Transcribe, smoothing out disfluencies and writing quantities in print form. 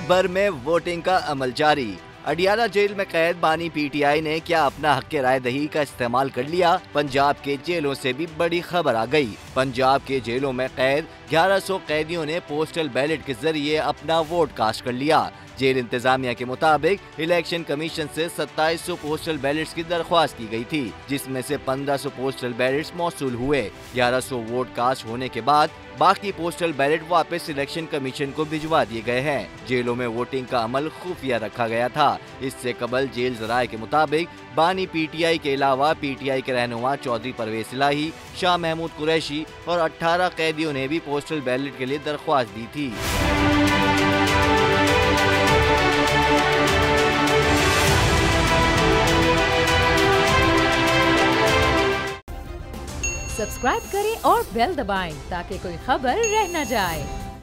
मुल्क भर में वोटिंग का अमल जारी। अडियाला जेल में कैद बानी पीटीआई ने क्या अपना हक राय दही का इस्तेमाल कर लिया? पंजाब के जेलों से भी बड़ी खबर आ गई। पंजाब के जेलों में कैद 1100 कैदियों ने पोस्टल बैलेट के जरिए अपना वोट कास्ट कर लिया। जेल इंतजामिया के मुताबिक इलेक्शन कमीशन से 2700 पोस्टल बैलेट्स की दरख्वास्त की गई थी, जिसमें से 1500 पोस्टल बैलेट्स मौसूल हुए। 1100 वोट कास्ट होने के बाद बाकी पोस्टल बैलेट वापस इलेक्शन कमीशन को भिजवा दिए गए हैं। जेलों में वोटिंग का अमल खुफिया रखा गया था। इससे कबल जेल जराये के मुताबिक बानी पीटीआई के अलावा पीटीआई के रहनुमा चौधरी परवेज इलाही, शाह महमूद कुरैशी और 18 कैदियों ने भी पोस्टल बैलेट के लिए दरख्वास्त दी थी। सब्सक्राइब करें और बेल दबाएं ताकि कोई खबर रह न जाए।